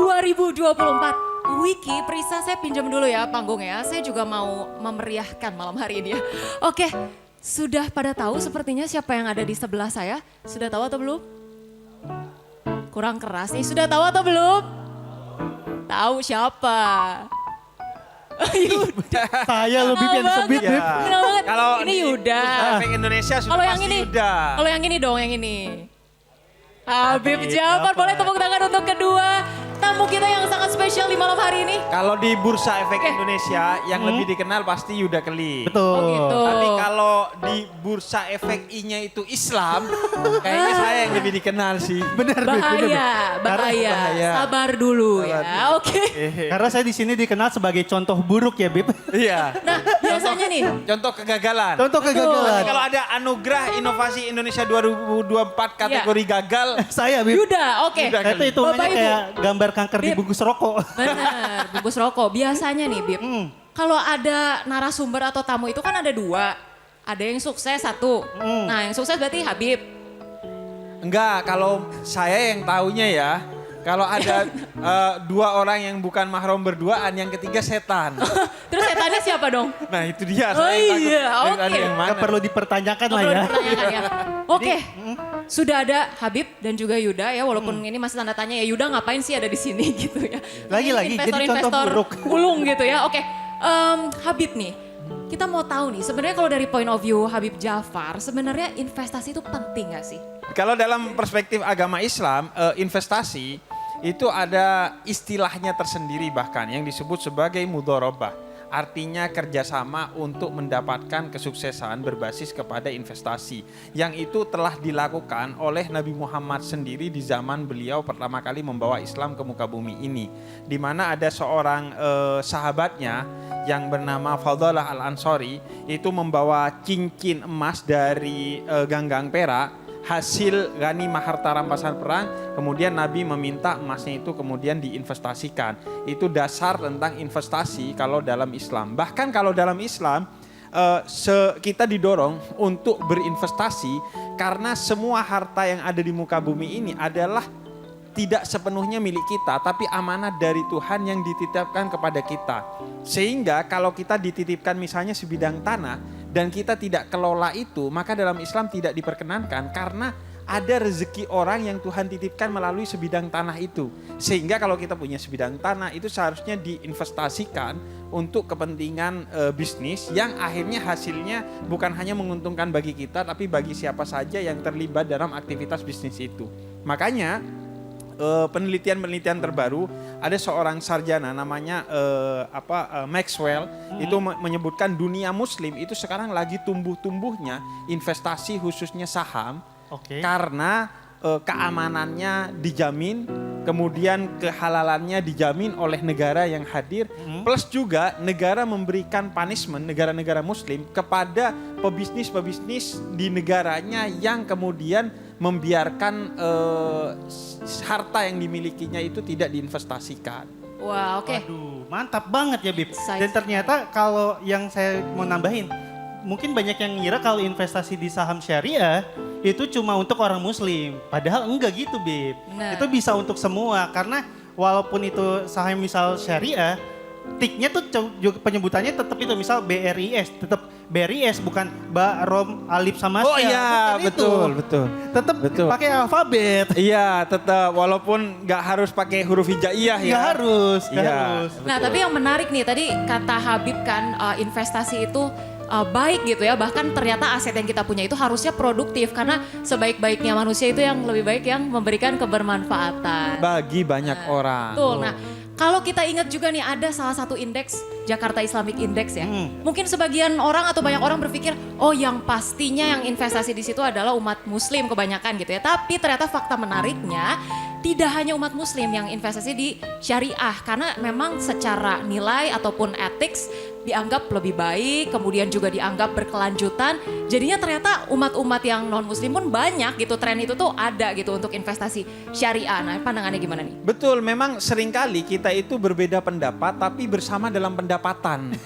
2024. Wiki, Prisa saya pinjam dulu ya panggungnya. Saya juga mau memeriahkan malam hari ini ya. Oke, sudah pada tahu sepertinya siapa yang ada di sebelah saya? Sudah tahu atau belum? Kurang keras nih, sudah tahu atau belum? Tahu siapa? Saya lebih yang sebit, Bib. Kenal banget. Kalau Ini di Yuda. Efek Indonesia sudah Kalau yang pasti ini, Yuda. kalau yang ini dong, yang ini. Habib Habib Jafar, Jafar. boleh tepuk tangan untuk kedua tamu kita yang sangat spesial di malam hari ini. Kalau di Bursa Efek Oke. Indonesia yang lebih dikenal pasti Yuda Keli. Betul. Oh gitu. Tapi kalau di Bursa Efek I-nya itu Islam, kayaknya saya yang lebih dikenal sih. Benar, Bib. benar, Bib. Bahaya. bahaya. Sabar dulu ya, Sabar. oke. Karena saya di sini dikenal sebagai contoh buruk ya, Bib. Iya. Nah, biasanya nih, Contoh kegagalan. Contoh Nanti kegagalan. kalau ada anugerah inovasi Indonesia 2024 kategori gagal, Saya, Bib. Yuda, oke. Yuda. Saya tuh hitungannya Bapak, Ibu. kayak gambar kanker di Bib. bungkus rokok. Benar, bungkus rokok. Biasanya nih, Bib, kalau ada narasumber atau tamu itu kan ada dua. Ada yang sukses satu. Nah, yang sukses berarti Habib. enggak, kalau saya yang taunya ya, kalau ada dua orang yang bukan mahram berduaan, yang ketiga setan. Terus setannya siapa dong? Nah itu dia, Oh saya yang takut. iya, Setan oke. yang mana? Gak perlu dipertanyakan lah Perlu ya. dipertanyakan ya. Oke, sudah ada Habib dan juga Yuda ya, walaupun ini masih tanda tanya ya, Yuda ngapain sih ada di sini gitu ya. Lagi-lagi, jadi contoh Investor-investor buruk. ulung gitu ya. Oke, Habib nih, kita mau tahu nih, sebenarnya kalau dari point of view Habib Jafar, sebenarnya investasi itu penting gak sih? Kalau dalam perspektif agama Islam, investasi itu ada istilahnya tersendiri bahkan yang disebut sebagai mudharabah. Artinya kerjasama untuk mendapatkan kesuksesan berbasis kepada investasi. Yang itu telah dilakukan oleh Nabi Muhammad sendiri di zaman beliau pertama kali membawa Islam ke muka bumi ini. Di mana ada seorang sahabatnya yang bernama Fadhalah Al-Ansari itu membawa cincin emas dari ganggang perak, hasil ghanimah harta rampasan perang, kemudian Nabi meminta emasnya itu kemudian diinvestasikan. Itu dasar tentang investasi kalau dalam Islam. Bahkan kalau dalam Islam kita didorong untuk berinvestasi karena semua harta yang ada di muka bumi ini adalah tidak sepenuhnya milik kita, tapi amanat dari Tuhan yang dititipkan kepada kita. Sehingga kalau kita dititipkan misalnya sebidang tanah dan kita tidak kelola itu, maka dalam Islam tidak diperkenankan karena ada rezeki orang yang Tuhan titipkan melalui sebidang tanah itu. Sehingga kalau kita punya sebidang tanah itu seharusnya diinvestasikan untuk kepentingan bisnis yang akhirnya hasilnya bukan hanya menguntungkan bagi kita, tapi bagi siapa saja yang terlibat dalam aktivitas bisnis itu. Makanya penelitian-penelitian terbaru ada seorang sarjana namanya Maxwell itu menyebutkan dunia muslim itu sekarang lagi tumbuh-tumbuhnya investasi khususnya saham karena keamanannya dijamin, kemudian kehalalannya dijamin oleh negara yang hadir, plus juga negara memberikan punishment negara-negara muslim kepada pebisnis-pebisnis di negaranya yang kemudian membiarkan harta yang dimilikinya itu tidak diinvestasikan. Wah, oke. Waduh, mantap banget ya, Bib. Insight. Dan ternyata kalau yang saya mau nambahin, mungkin banyak yang ngira kalau investasi di saham syariah itu cuma untuk orang muslim. Padahal enggak gitu, Bib. Nah. Itu bisa untuk semua karena walaupun itu saham misal syariah, tiknya tuh juga penyebutannya tetap itu, misal BRIS, tetap BRIS bukan Ba, Rom, Alif sama Oh Sya. iya, Bukan betul, itu. betul. Tetap Betul. pakai alfabet. Iya, tetap walaupun nggak harus pakai huruf hijaiyah ya. Nggak harus, nggak Iya. harus. Nah, tapi yang menarik nih tadi kata Habib kan investasi itu baik gitu ya. Bahkan ternyata aset yang kita punya itu harusnya produktif karena sebaik-baiknya manusia itu yang lebih baik yang memberikan kebermanfaatan. Bagi banyak orang. Betul. Nah, kalau kita ingat juga nih ada salah satu indeks Jakarta Islamic Index ya. Mungkin sebagian orang atau banyak orang berpikir, oh yang pastinya yang investasi di situ adalah umat muslim kebanyakan gitu ya. Tapi ternyata fakta menariknya tidak hanya umat muslim yang investasi di syariah karena memang secara nilai ataupun ethics dianggap lebih baik, kemudian juga dianggap berkelanjutan. Jadinya ternyata umat-umat yang non muslim pun banyak gitu, tren itu tuh ada gitu untuk investasi syariah. Nah, pandangannya gimana nih? Betul, memang seringkali kita itu berbeda pendapat tapi bersama dalam pendapatan.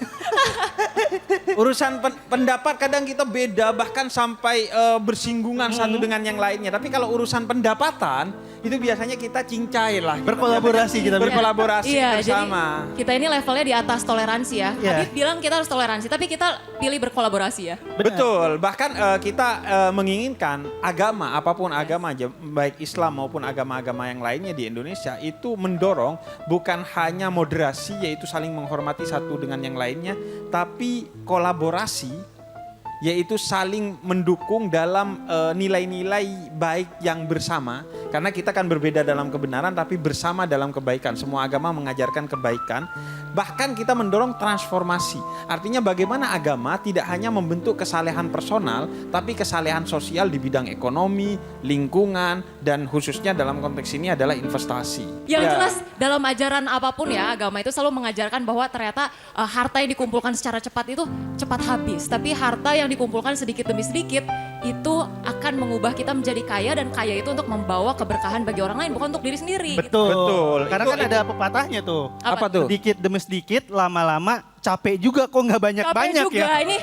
Urusan pendapat kadang kita beda, bahkan sampai bersinggungan satu dengan yang lainnya. Tapi kalau urusan pendapatan, itu biasanya kita cincai lah. Berkolaborasi kita. Berkolaborasi Iya, bersama. jadi kita ini levelnya di atas toleransi ya. Iya. Habib bilang kita harus toleransi, tapi kita pilih berkolaborasi ya. Betul, bahkan kita menginginkan agama, apapun agama aja, baik Islam maupun agama-agama yang lainnya di Indonesia, itu mendorong bukan hanya moderasi, yaitu saling menghormati satu dengan yang lainnya, tapi kolaborasi, yaitu saling mendukung dalam nilai-nilai baik yang bersama. Karena kita kan berbeda dalam kebenaran tapi bersama dalam kebaikan. Semua agama mengajarkan kebaikan. Bahkan kita mendorong transformasi. Artinya bagaimana agama tidak hanya membentuk kesalehan personal, tapi kesalehan sosial di bidang ekonomi, lingkungan, dan khususnya dalam konteks ini adalah investasi. Yang jelas dalam ajaran apapun ya, agama itu selalu mengajarkan bahwa ternyata harta yang dikumpulkan secara cepat itu cepat habis. Tapi harta yang dikumpulkan sedikit demi sedikit itu akan mengubah kita menjadi kaya, dan kaya itu untuk membawa keberkahan bagi orang lain, bukan untuk diri sendiri. Betul. Karena Itu- kan ada pepatahnya tuh. Apa tuh? Sedikit demi sedikit, lama-lama capek juga kok nggak banyak-banyak Capek juga ya. ini.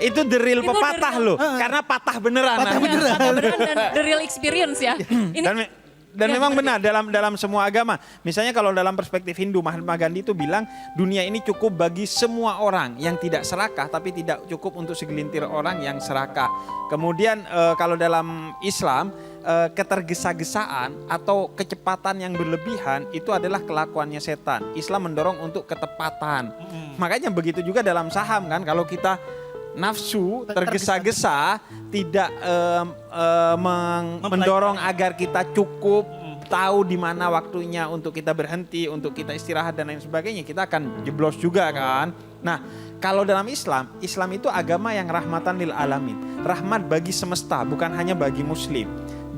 Itu the real Itu pepatah the real. loh. Karena patah beneran. Patah namanya. beneran. Kata beneran dan the real experience ya. Ini Dan Ya, memang gimana? benar dalam semua agama. Misalnya kalau dalam perspektif Hindu, Mahatma Gandhi itu bilang dunia ini cukup bagi semua orang yang tidak serakah, tapi tidak cukup untuk segelintir orang yang serakah. Kemudian kalau dalam Islam, ketergesa-gesaan atau kecepatan yang berlebihan itu adalah kelakuannya setan. Islam mendorong untuk ketepatan. Makanya begitu juga dalam saham kan, kalau kita nafsu, tergesa-gesa, tidak mendorong agar kita cukup tahu di mana waktunya untuk kita berhenti, untuk kita istirahat dan lain sebagainya, kita akan jeblos juga kan. Nah, kalau dalam Islam, Islam itu agama yang rahmatan lil alamin, rahmat bagi semesta, bukan hanya bagi muslim.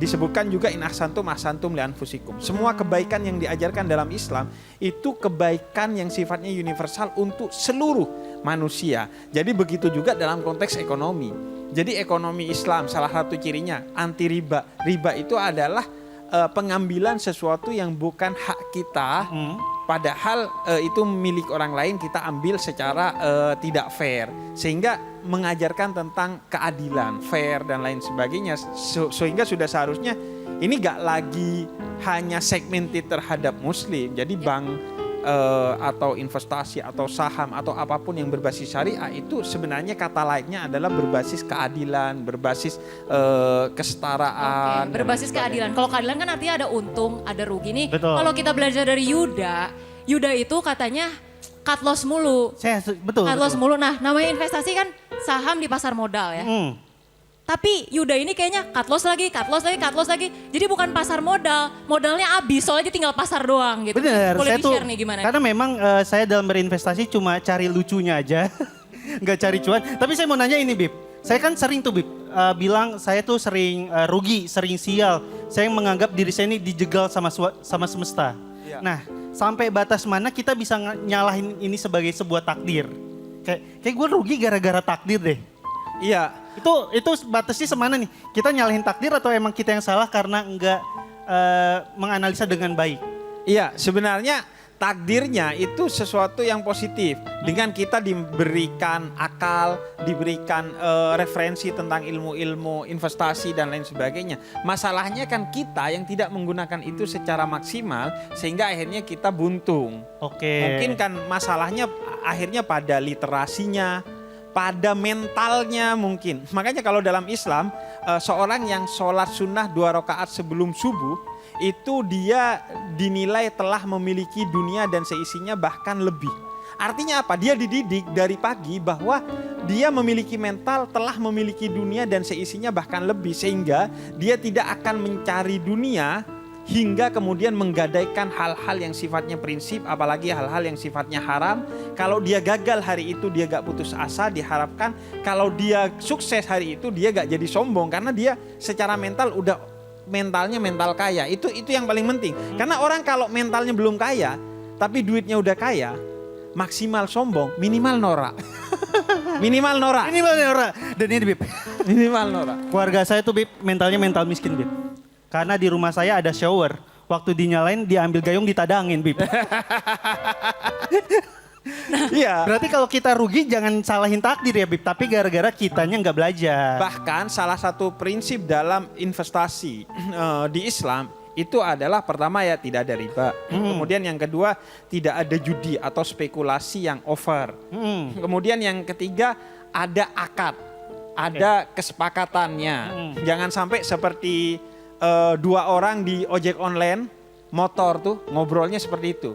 Disebutkan juga in ahsantum ahsantum li anfusikum. Semua kebaikan yang diajarkan dalam Islam itu kebaikan yang sifatnya universal untuk seluruh manusia. Jadi begitu juga dalam konteks ekonomi. Jadi ekonomi Islam salah satu cirinya anti riba. Riba itu adalah pengambilan sesuatu yang bukan hak kita, padahal itu milik orang lain, kita ambil secara tidak fair. Sehingga mengajarkan tentang keadilan, fair dan lain sebagainya. Sehingga sudah seharusnya ini gak lagi hanya segmented terhadap muslim. Jadi bank atau investasi atau saham atau apapun yang berbasis syariah itu sebenarnya kata lainnya adalah berbasis keadilan, berbasis kesetaraan. Oke, berbasis keadilan. Kalau keadilan kan artinya ada untung, ada rugi nih. Betul. Kalau kita belajar dari Yuda itu katanya cut loss mulu. Betul. Cut loss mulu. Nah, namanya investasi kan saham di pasar modal ya. Tapi Yuda ini kayaknya cut loss lagi. Jadi bukan pasar modal, modalnya habis, soalnya dia tinggal pasar doang gitu. Benar, Boleh saya tuh di-share nih gimana? karena memang saya dalam berinvestasi cuma cari lucunya aja, nggak cari cuan. Tapi saya mau nanya ini Bib, saya kan sering tuh Bib bilang saya tuh sering rugi, sering sial. Saya menganggap diri saya ini dijegal sama semesta. Ya. Nah, sampai batas mana kita bisa nyalahin ini sebagai sebuah takdir? Kayak gue rugi gara-gara takdir deh. Iya. Itu batasnya semana nih? Kita nyalahin takdir atau emang kita yang salah karena enggak menganalisa dengan baik? Iya, sebenarnya takdirnya itu sesuatu yang positif. Dengan kita diberikan akal, diberikan referensi tentang ilmu-ilmu investasi dan lain sebagainya. Masalahnya kan kita yang tidak menggunakan itu secara maksimal sehingga akhirnya kita buntung. Oke. Mungkin kan masalahnya akhirnya pada literasinya, pada mentalnya mungkin. Makanya kalau dalam Islam, seorang yang sholat sunnah 2 rakaat sebelum subuh, itu dia dinilai telah memiliki dunia dan seisinya bahkan lebih. Artinya apa? Dia dididik dari pagi bahwa dia memiliki mental telah memiliki dunia dan seisinya bahkan lebih. Sehingga dia tidak akan mencari dunia hingga kemudian menggadaikan hal-hal yang sifatnya prinsip, apalagi hal-hal yang sifatnya haram. Kalau dia gagal hari itu dia gak putus asa, diharapkan kalau dia sukses hari itu dia gak jadi sombong. Karena dia secara mental udah mentalnya mental kaya. Itu yang paling penting. Karena orang kalau mentalnya belum kaya tapi duitnya udah kaya, maksimal sombong, minimal norak. Minimal norak. Minimal norak. Dan ini Bib, Minimal norak. keluarga saya tuh Bib mentalnya mental miskin Bib. Karena di rumah saya ada shower, waktu dinyalain diambil gayung ditadangin Bib. Iya. Berarti kalau kita rugi jangan salahin takdir ya Bib, tapi gara-gara kitanya nggak belajar. Bahkan salah satu prinsip dalam investasi di Islam itu adalah pertama ya tidak ada riba. Kemudian yang kedua tidak ada judi atau spekulasi yang over. Kemudian yang ketiga ada akad, ada kesepakatannya. Jangan sampai seperti dua orang di ojek online motor tuh ngobrolnya seperti itu.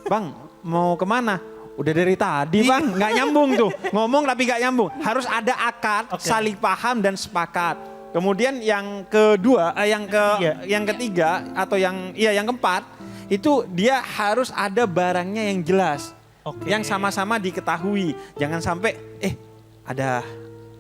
Bang mau kemana? Udah dari tadi bang, nggak nyambung tuh. Ngomong tapi nggak nyambung. Harus ada akad, saling paham dan sepakat. Kemudian yang kedua, yang ketiga atau yang keempat itu dia harus ada barangnya yang jelas, yang sama-sama diketahui. Jangan sampai ada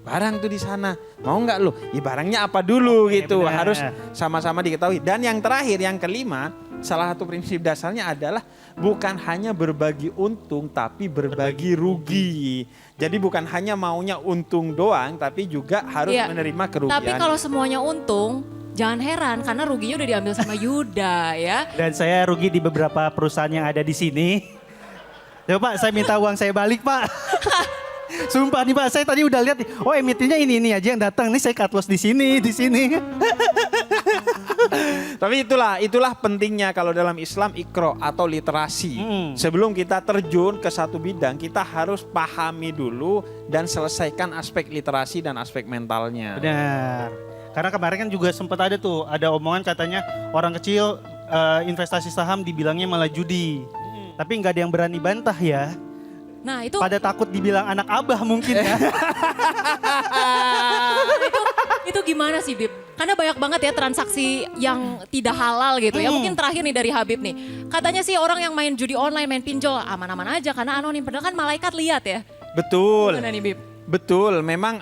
barang tuh di sana, mau nggak lo? Ya barangnya apa dulu gitu, benar. harus sama-sama diketahui. Dan yang terakhir, yang kelima, salah satu prinsip dasarnya adalah bukan hanya berbagi untung tapi berbagi rugi. Jadi bukan hanya maunya untung doang tapi juga harus menerima kerugian. Tapi kalau semuanya untung, jangan heran karena ruginya udah diambil sama Yuda ya. Dan saya rugi di beberapa perusahaan yang ada di sini. Ya Pak, saya minta uang saya balik Pak. Sumpah nih Pak, saya tadi udah lihat nih. Oh emitinya ini aja yang datang nih, saya cut loss di sini. Tapi itulah pentingnya kalau dalam Islam ikro atau literasi. Sebelum kita terjun ke satu bidang, kita harus pahami dulu dan selesaikan aspek literasi dan aspek mentalnya. Benar. Karena kemarin kan juga sempat ada tuh, ada omongan katanya orang kecil investasi saham dibilangnya malah judi. Tapi nggak ada yang berani bantah ya. Nah itu Pada takut dibilang anak abah mungkin ya. itu gimana sih Bib? Karena banyak banget ya transaksi yang tidak halal gitu ya. Mungkin terakhir nih dari Habib nih. Katanya sih orang yang main judi online, main pinjol aman-aman aja karena anonim. Padahal kan malaikat lihat ya. Betul. Gimana nih Bib? Betul, memang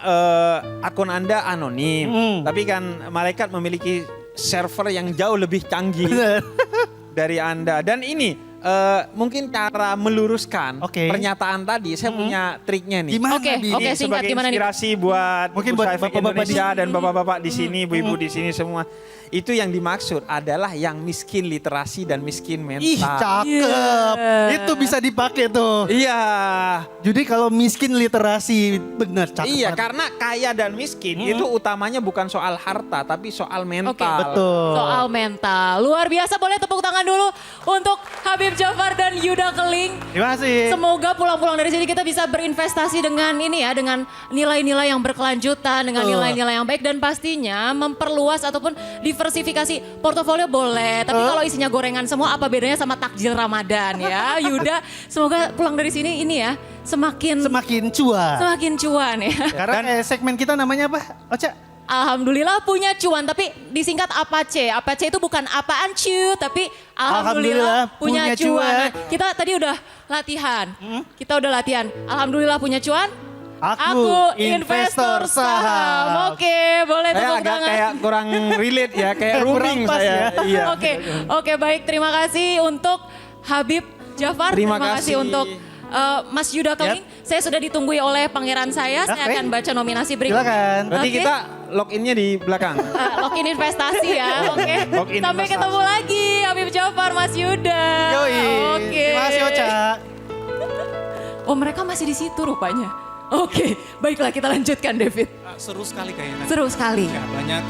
akun Anda anonim. Tapi kan malaikat memiliki server yang jauh lebih canggih dari Anda. Dan ini mungkin cara meluruskan pernyataan tadi, saya punya triknya nih. Gimana Oke, Bi? singkat Sebagai gimana nih? inspirasi buat Mungkin Bursa buat Efek bapak-bapak Indonesia di- dan bapak-bapak di sini, ibu-ibu di sini semua. Itu yang dimaksud adalah yang miskin literasi dan miskin mental. Ih cakep. Itu bisa dipakai tuh. Iya. Jadi kalau miskin literasi bener cakep. Iya, banget. karena kaya dan miskin itu utamanya bukan soal harta, tapi soal mental. Oke, Betul. Soal mental. Luar biasa, boleh tepuk tangan dulu untuk Habib Jafar dan Yuda Keling. Terima kasih. Semoga pulang-pulang dari sini kita bisa berinvestasi dengan ini ya, dengan nilai-nilai yang berkelanjutan, dengan nilai-nilai yang baik dan pastinya memperluas ataupun diversifikasi portofolio boleh. Tapi kalau isinya gorengan semua apa bedanya sama takjil Ramadan ya. Yuda, semoga pulang dari sini ini ya semakin Semakin cuan. ya. Karena segmen kita namanya apa? Ocha? Alhamdulillah punya cuan, tapi disingkat APAC. APAC itu bukan apaan cu, tapi Alhamdulillah punya cuan. Nah, kita tadi udah latihan. Kita udah latihan. Alhamdulillah punya cuan. Aku investor saham. Oke, boleh Saya tepuk agak tangan. kayak kurang relate ya, kayak Kurang rooming pas saya. ya. Iya. Oke, baik. Terima kasih untuk Habib Jafar. Terima kasih kasih. untuk Mas Yuda Keling. Saya sudah ditunggui oleh pangeran saya. Saya Oke. akan baca nominasi berikutnya. Silakan. Berarti Oke. kita loginnya di belakang. Login investasi ya, oke. Login Sampai investasi. ketemu lagi Habib Jafar, Mas Yuda. Yoi. Oke. Terima kasih Ocha. Oh mereka masih di situ rupanya. Oke, baiklah kita lanjutkan David. Seru sekali kayaknya. Seru sekali. Ya, banyak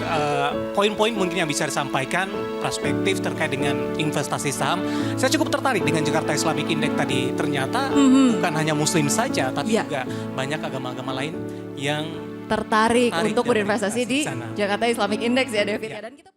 poin-poin mungkin yang bisa disampaikan, perspektif terkait dengan investasi saham. Saya cukup tertarik dengan Jakarta Islamic Index tadi. Ternyata bukan hanya muslim saja, tapi Iya. juga banyak agama-agama lain yang Tertarik Tertarik untuk dan berinvestasi di berinvestasi di sana. Jakarta Islamic Index ya David. Ya. Dan kita